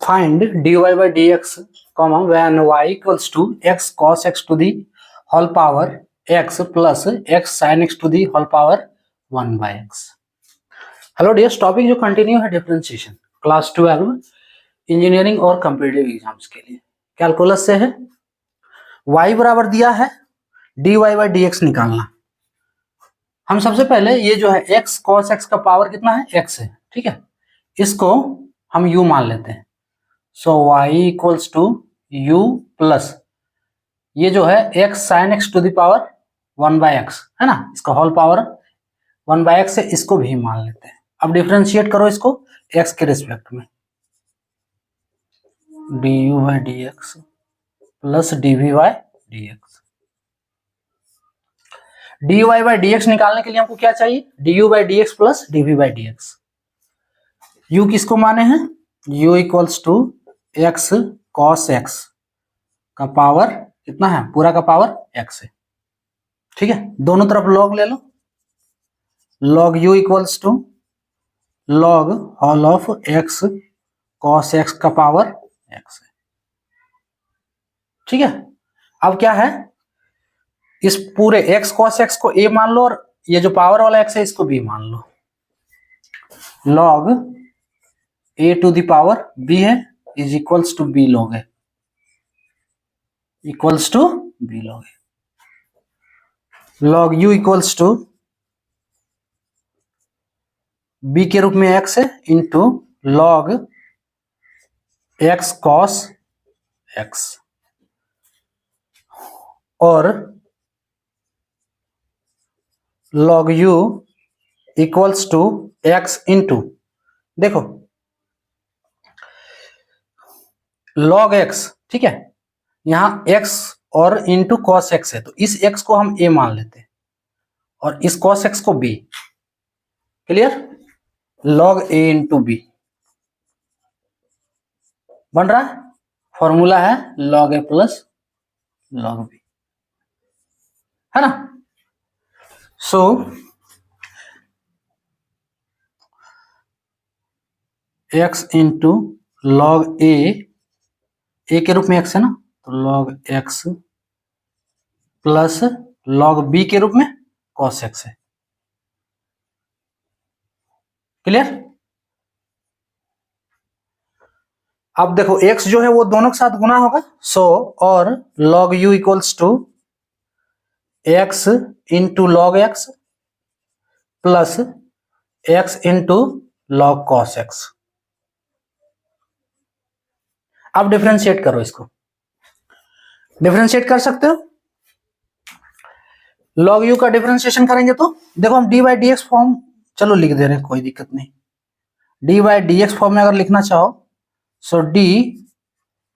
find dy by dx, comma, when y equals to x cos x to the whole power x plus x sin x to the whole power 1 by x. Hello dears, topic जो continue है differentiation, class 12 engineering और competitive exams के लिए calculus से है। y बराबर दिया है dy बाई dx निकालना। हम सबसे पहले ये जो है x cos x का पावर कितना है, x है, ठीक है, इसको हम u मान लेते हैं। So y equals to u plus ये जो है x sin x to the power 1 by x है ना, इसका होल पावर 1 बाई एक्स है, इसको भी मान लेते हैं। अब डिफरेंशिएट करो इसको x के रिस्पेक्ट में, du by dx plus dv by dx। dy by dx निकालने के लिए हमको क्या चाहिए, du by dx plus dv by dx। u किसको माने हैं, u equals to x cos x का पावर कितना है, पूरा का पावर x है, ठीक है। दोनों तरफ log ले लो, log u equals to log whole of x cos x का पावर x है, ठीक है। अब क्या है, इस पूरे x cos x को a मान लो और ये जो पावर वाला x है इसको b मान लो। log a to the power b है is equals to b log है, इक्वल्स टू b log है। log u equals to b के रूप में x है into log x cos x, और log u equals to x into, देखो log x, ठीक है, यहां x और इंटू cos x है, तो इस x को हम a मान लेते हैं और इस cos x को b। Clear, log a into b बन रहा है, फॉर्मूला है log a plus log b, है ना। सो x इंटू log a के रूप में x है ना, तो log x plus log b के रूप में cos x है। क्लियर, अब देखो x जो है वो दोनों के साथ गुना होगा, सो और log u equals to x into log x plus x into log cos x। अब डिफरेंशिएट करो इसको, डिफरेंशिएट कर सकते हो। log u का डिफरेंशिएशन करेंगे तो देखो हम d बाई dx फॉर्म चलो लिख दे रहे हैं, कोई दिक्कत नहीं। d बाई dx फॉर्म में अगर लिखना चाहो so d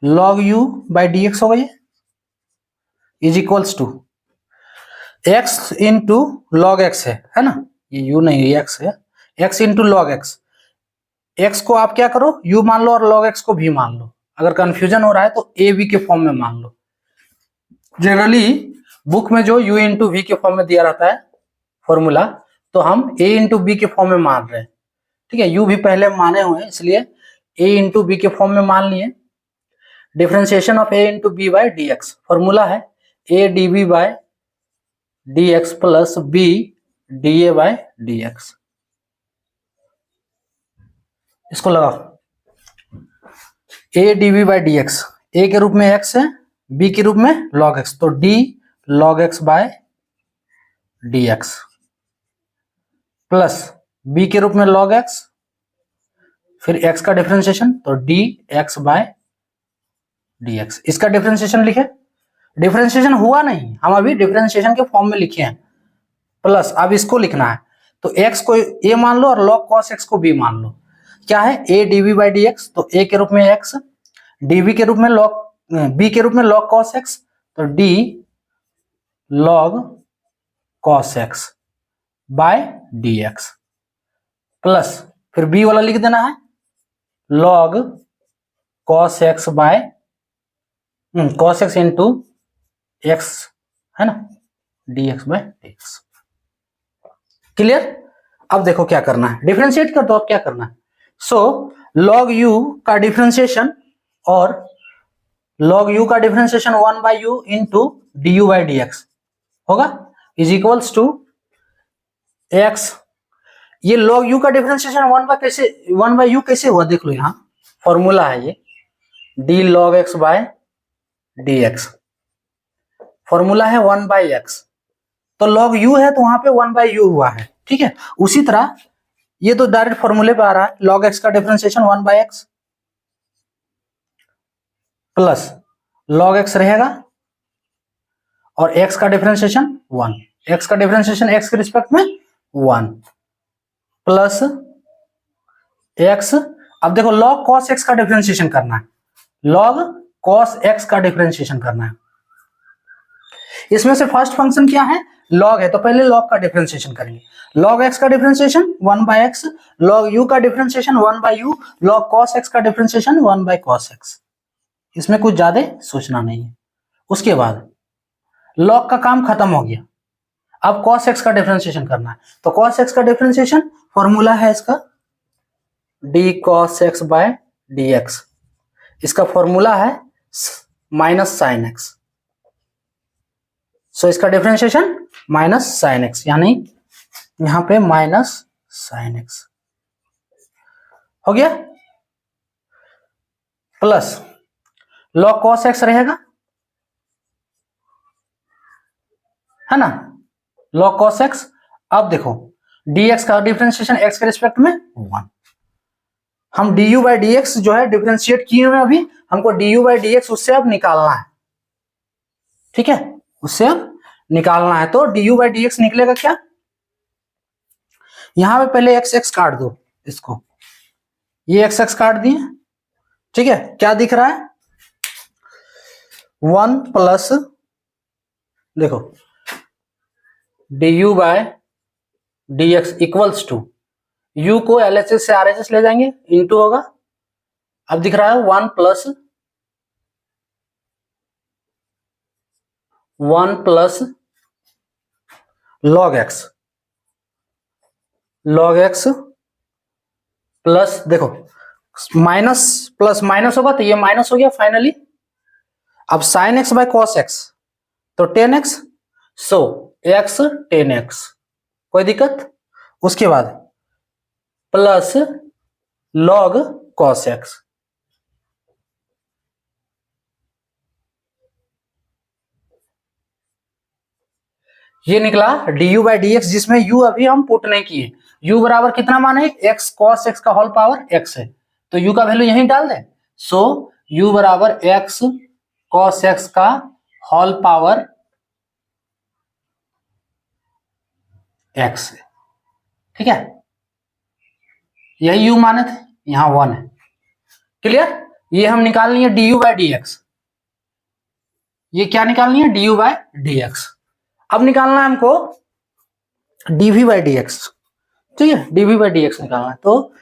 log u by dx हो गई is equals to x into log x है ना, ये u नहीं है x है, x into log x। x को आप क्या करो, u मान लो और log x को भी मान लो। अगर कंफ्यूजन हो रहा है तो a b के फॉर्म में मान लो। जनरली बुक में जो u इंटू v के फॉर्म में दिया रहता है फॉर्मूला, तो हम a इंटू b के फॉर्म में मान रहे हैं, ठीक है। u भी पहले माने हुए हैं इसलिए a इंटू b के फॉर्म में मान लिए। Differentiation of a into b by dx, formula है a db by dx plus b da by dx। इसको लगाओ, a db by dx, a के रूप में x है, b के रूप में log x, तो d log x by dx plus b के रूप में log x, फिर x का डिफरेंशिएशन तो dx बाय dx। इसका डिफरेंशिएशन लिखे, डिफरेंशिएशन हुआ नहीं, हम अभी डिफरेंशिएशन के फॉर्म में लिखे हैं, प्लस अब इसको लिखना है, तो x को a मान लो और log cos x को b मान लो। क्या है, a dv बाई dx, तो a के रूप में x, dv के रूप में log b के रूप में log cos x, तो d log cos x by dx plus फिर b वाला लिख देना है log cos x by cos x into x है ना, dx बाय dx। क्लियर, अब देखो क्या करना है, डिफरेंशिएट कर दो। अब क्या करना है, सो log u का डिफरेंशिएशन और log u का differentiation 1 by you into D you by d x होगा इज इक्वल्स टू एक्स। ये log u का डिफरेंशिएशन 1 बाई यू कैसे हुआ देख लो, यहाँ फॉर्मूला है ये d log x by d x, formula है 1 बाई एक्स, तो log u है तो वहां पे 1 बाई यू हुआ है, ठीक है। उसी तरह ये तो डायरेक्ट फॉर्मूले पे आ रहा है, log x का differentiation 1 by x plus log x रहेगा और x का डिफरेंशिएशन 1, x का डिफरेंशिएशन x के रिस्पेक्ट में 1 प्लस x। अब देखो log cos x का डिफरेंशिएशन करना है, log cos x का डिफरेंशिएशन करना है। इसमें से फर्स्ट फंक्शन क्या है, log है, तो पहले log का डिफरेंशिएशन करेंगे। log x का differentiation 1 by x, log u का differentiation 1 by you, log cos x का डिफरेंशिएशन 1 बाई cos x। इसमें कुछ ज्यादा सोचना नहीं है। उसके बाद log का काम खत्म हो गया, अब cos x का डिफरेंशिएशन करना है, तो cos x का डिफरेंशिएशन फॉर्मूला है इसका d cos x by d x, इसका फॉर्मूला है माइनस साइन x, सो इसका डिफरेंशिएशन माइनस साइन एक्स, यानी यहां पे माइनस साइन एक्स हो गया, प्लस log cos x रहेगा, है ना, log cos x। अब देखो dx का डिफरेंशिएशन x के रिस्पेक्ट में 1, हम du बाई डी एक्स जो है डिफरेंशिएट किए हुए अभी, हमको du बाई डी एक्स उससे अब निकालना है, ठीक है, उससे अब निकालना है। तो du बाई डी एक्स निकलेगा क्या, यहां पे पहले x x काट दो, इसको ये x x काट दिए, ठीक है, क्या दिख रहा है 1 प्लस देखो du by d x equals to u को LHS से RHS ले जाएंगे, इंटू होगा, अब दिख रहा है 1 प्लस log x प्लस देखो माइनस प्लस माइनस होगा तो ये माइनस हो गया फाइनली। अब sine x by cos x तो 10x, सो x 10x, कोई दिक्कत। उसके बाद प्लस log cos x, ये निकला du बाई डी एक्स, जिसमें u अभी हम पुट नहीं किए। u बराबर कितना मान है, x cos x का होल पावर x है, तो u का वैल्यू यहीं डाल दें, सो u बराबर x cos x का होल पावर x है, ठीक है, यही u माने थे, यहां 1 है, क्लियर। ये हम निकाल लिए du बाई डी एक्स, ये क्या निकालनी है du बाई डी एक्स। अब निकालना है हमको dv बाई डी एक्स, ठीक है, dv बाई डी एक्स निकालना है। तो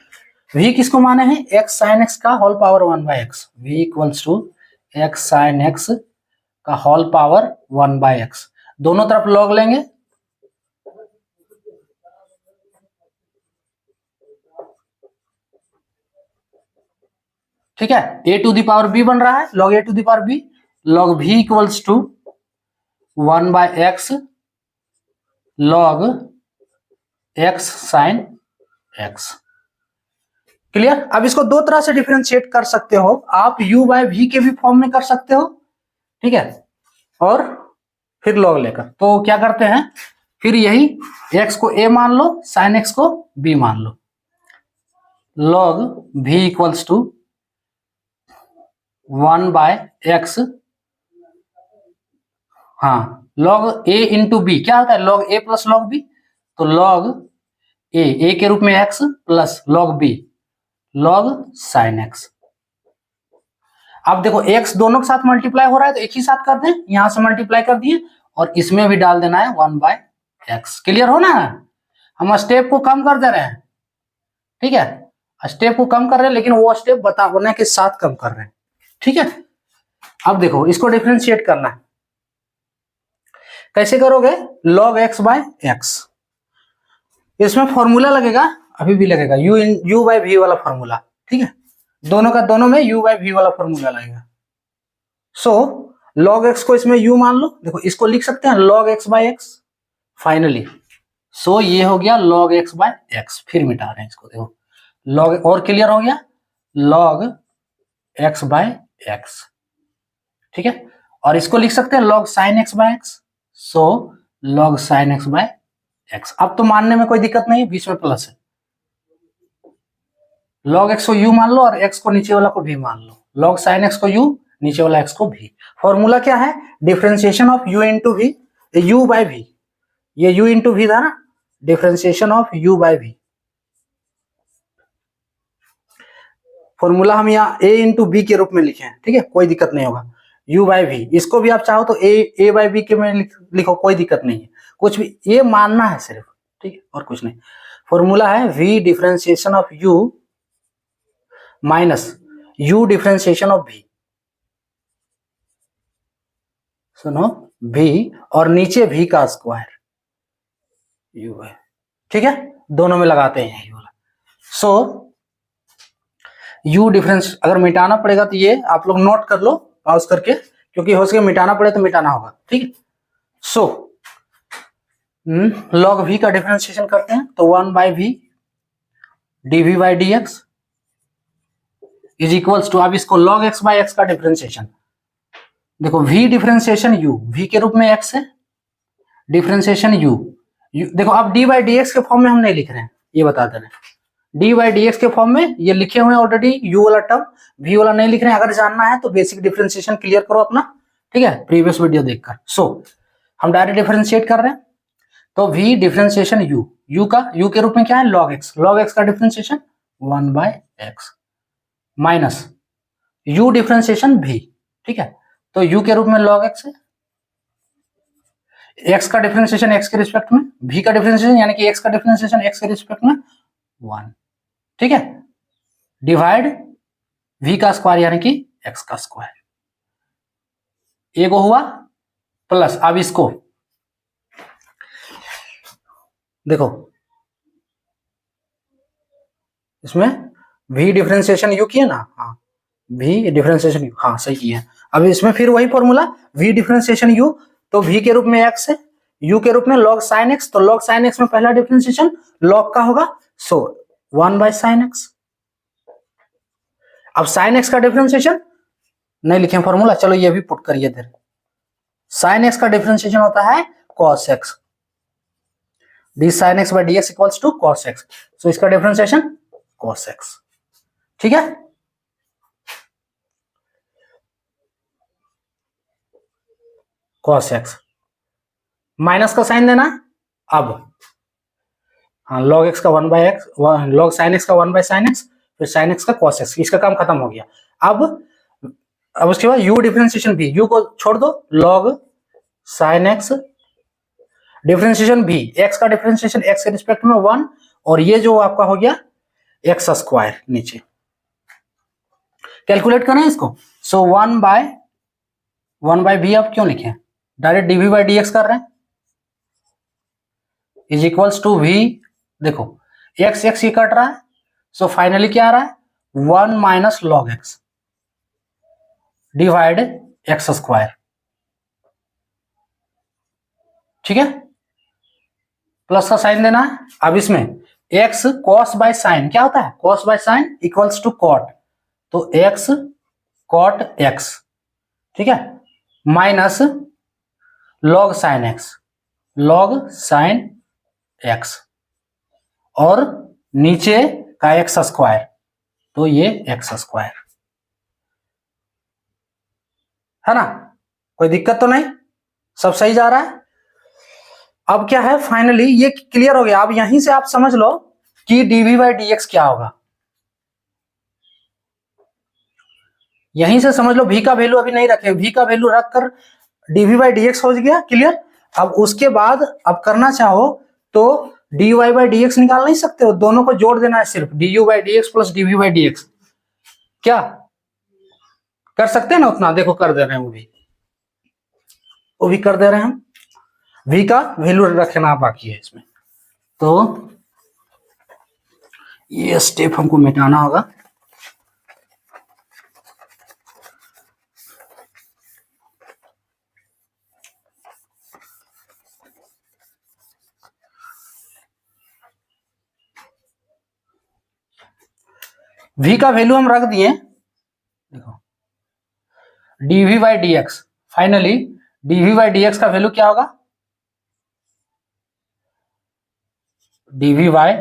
v किसको माने हैं, x साइन x का whole power 1 by x, v equals to x sine x का होल पावर 1 बाई एक्स, दोनों तरफ लॉग लेंगे, ठीक है, a to the power b बन रहा है, log a to the power b, log v equals to 1 by x log x sine x, clear. अब इसको दो तरह से डिफरेंशिएट कर सकते हो आप, u बाय v के भी फॉर्म में कर सकते हो, ठीक है, और फिर log लेकर। तो क्या करते हैं, फिर यही x को a मान लो, साइन x को b मान लो, log v equals to 1 by x, हाँ log a इंटू बी क्या होता है, log a plus log b, तो log a के रूप में x plus log b log sin x। अब देखो x दोनों के साथ मल्टीप्लाई हो रहा है तो एक ही साथ कर दें, यहां से मल्टीप्लाई कर दिए और इसमें भी डाल देना है 1 बाय एक्स, क्लियर हो ना। हम स्टेप को कम कर दे रहे हैं, ठीक है, स्टेप को कम कर रहे हैं, लेकिन वो स्टेप बताने के साथ कम कर रहे हैं, ठीक है। अब देखो इसको डिफरेंशिएट करना है, कैसे करोगे, log x बाय एक्स, इसमें फॉर्मूला लगेगा, अभी भी लगेगा u बाय v वाला फॉर्मूला, ठीक है, दोनों का दोनों में u बाई वी वाला फॉर्मूला लगेगा। सो log x को इसमें u मान लो, देखो इसको लिख सकते हैं log x by x finally. So ये हो गया log x बाई एक्स, फिर मिटा रहे हैं इसको, देखो log और क्लियर हो गया log x बाई एक्स, ठीक है। और इसको लिख सकते हैं log sin x by x, so log sin x by x. अब तो मानने में कोई दिक्कत नहीं है, बीच में प्लस है। log x को u मान लो और x को नीचे वाला को v मान लो, log sin x को u, नीचे वाला x को v। फॉर्मूला क्या है, differentiation of u into v, u by v, ये u इंटू वी था ना, differentiation of u by v। Formula हम यहाँ a इंटू बी के रूप में लिखे हैं, ठीक है, कोई दिक्कत नहीं होगा। u बाई वी, इसको भी आप चाहो तो a बाई बी के में लिखो, कोई दिक्कत नहीं है, कुछ भी ये मानना है सिर्फ, ठीक है, और कुछ नहीं। फॉर्मूला है v differentiation of u minus u differentiation of v, सुनो v और नीचे v का स्क्वायर u है, ठीक है, दोनों में लगाते हैं ये वाला। सो u डिफरेंस अगर मिटाना पड़ेगा तो ये आप लोग नोट कर लो पॉज करके, क्योंकि हो सके मिटाना पड़े तो मिटाना होगा, ठीक है। सो log v का डिफरेंशिएशन करते हैं तो 1 by v dv by d x is equals to, अब इसको log x बाई एक्स का डिफरेंशिएशन, देखो v डिफरेंशिएशन u, v के रूप में x है, डिफरेंशिएशन u, देखो अब d बाई डी एक्स के फॉर्म में हम नहीं लिख रहे हैं, ये बता दे रहे हैं, d बाई डी एक्स के फॉर्म में ये लिखे हुए हैं ऑलरेडी, u वाला टर्म, v वाला नहीं लिख रहे हैं। अगर जानना है तो बेसिक डिफरेंशिएशन क्लियर करो अपना, ठीक है, प्रीवियस वीडियो देखकर। सो हम डायरेक्ट डिफरेंशिएट कर रहे हैं, तो v डिफरेंशिएशन u का u के रूप में क्या है log x का differentiation 1 by x minus u differentiation v, ठीक है, तो u के रूप में log x है, x का डिफरेंशिएशन x के रिस्पेक्ट में, v का डिफरेंशिएशन यानी कि x का डिफरेंशिएशन x के रिस्पेक्ट में 1, ठीक है, डिवाइड v का स्क्वायर यानी कि x का स्क्वायर, एगो हुआ प्लस। अब इसको देखो, इसमें v डिफरेंशिएशन u किया ना, हाँ v डिफरेंशिएशन u, हाँ सही किया। अब इसमें फिर वही फॉर्मूला v डिफरेंशिएशन u, तो v के रूप में x है, u के रूप में log sin x, तो log sin x में पहला डिफरेंशिएशन log का होगा, सो 1 बाई sin x। अब sin x का डिफरेंशिएशन नहीं लिखे फॉर्मूला, चलो ये भी पुट करिए इधर, sin x का डिफरेंशिएशन होता है cos x, d sin x by d x equals to cos x, सो इसका डिफरेंशिएशन cos x, ठीक है। cos x माइनस का साइन देना, अब हाँ log x का 1 by x, log sin x का 1 बाई sin x, फिर sin x का cos x, इसका काम खत्म हो गया। अब उसके बाद u डिफरेंशिएशन v, u को छोड़ दो, log sin x differentiation v, x का डिफरेंशिएशन x के रिस्पेक्ट में 1, और ये जो आपका हो गया x स्क्वायर नीचे, कैलकुलेट करें इसको। सो 1 बाई v आप क्यों लिखे, direct dv by d x कर रहे हैं, इज इक्वल्स टू v, देखो x ये कट रहा है, सो फाइनली क्या आ रहा है 1 minus log x divide x square, ठीक है, प्लस का साइन देना है। अब इसमें x cos बाय साइन क्या होता है, cos by sine equals to cot, तो x cot x, ठीक है, minus log sin x, log sin x, और नीचे का x स्क्वायर, तो ये x स्क्वायर है ना, कोई दिक्कत तो नहीं, सब सही जा रहा है। अब क्या है, फाइनली ये क्लियर हो गया। अब यहीं से आप समझ लो कि dv बाई डी एक्स क्या होगा, यहीं से समझ लो। v का वैल्यू अभी नहीं रखे, v का वैल्यू रखकर dv बाई डी एक्स हो गया क्लियर। अब उसके बाद अब करना चाहो तो dy बाई डी एक्स निकाल नहीं सकते हो, दोनों को जोड़ देना है, सिर्फ du by d x plus dv by d x, क्या कर सकते हैं ना उतना, देखो कर दे रहे हैं, वो भी कर दे रहे हैं हम, v का वैल्यू रखना बाकी है इसमें, तो ये स्टेप हमको मिटाना होगा। v का वैल्यू हम रख दिए, देखो dv by d x, finally dv by d x का वैल्यू क्या होगा, dv by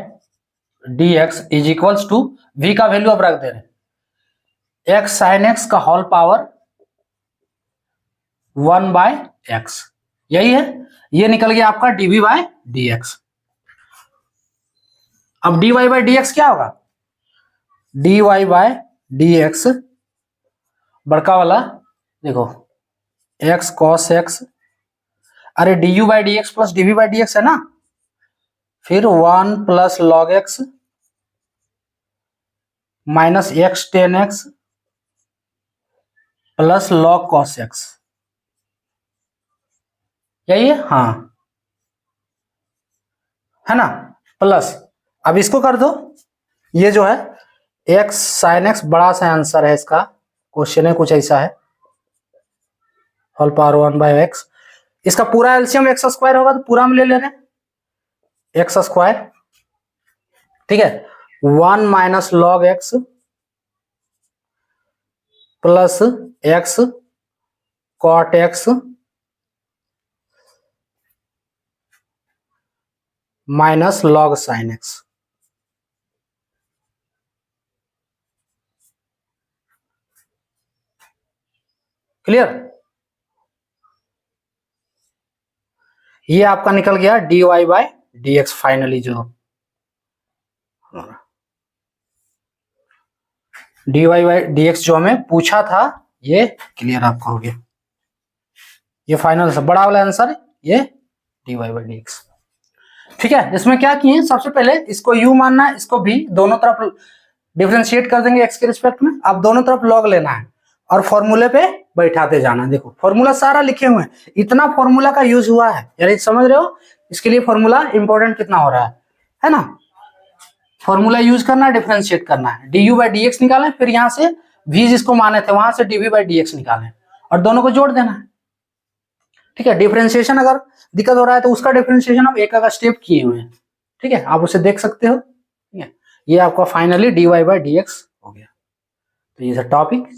d x is equals to, v का वैल्यू अब रख दे रहे x साइन x का होल पावर 1 बाय एक्स, यही है, ये निकल गया आपका dv बाय डी एक्स। अब dy बाई डी एक्स क्या होगा, dy बाय डी एक्स बड़का वाला, देखो x cos x, अरे du by d x plus dv by d x है ना, फिर 1 plus log x minus x ten x plus log cos x, यही है, हाँ है ना, प्लस अब इसको कर दो, ये जो है x साइन x, बड़ा सा आंसर है इसका, क्वेश्चन है कुछ ऐसा है, होल पावर 1 बाय एक्स, इसका पूरा एलसीएम एक्स स्क्वायर होगा तो पूरा में ले ले रहे हैं एक्स स्क्वायर, ठीक है, 1 minus log x plus x cot x minus log sine x, clear, ये आपका निकल गया dy by d x, finally जो dy बाई डी एक्स जो हमें पूछा था, ये क्लियर आपका हो गया, ये फाइनल बड़ा वाला आंसर, ये dy बाई डी एक्स, ठीक है। इसमें क्या किए, सबसे पहले इसको u मानना है, इसको भी, दोनों तरफ डिफरेंशिएट कर देंगे x के रिस्पेक्ट में, अब दोनों तरफ log लेना है और फॉर्मूले पे बैठाते जाना, देखो फॉर्मूला सारा लिखे हुए हैं, इतना फॉर्मूला का यूज हुआ है, यानी समझ रहे हो इसके लिए फॉर्मूला इंपॉर्टेंट कितना हो रहा है ना, फॉर्मूला यूज करना है, डिफरेंशिएट करना है, du बाई डी एक्स निकालें, फिर यहाँ से v जिसको माने थे वहां से dv बाई डी एक्स निकालें और दोनों को जोड़ देना है, ठीक है। डिफरेंशिएशन अगर दिक्कत हो रहा है तो उसका डिफरेंशिएशन आप एक स्टेप किए हुए हैं, ठीक है, आप उसे देख सकते हो, ठीक है, ये आपका finally dy by d x हो गया, तो ये टॉपिक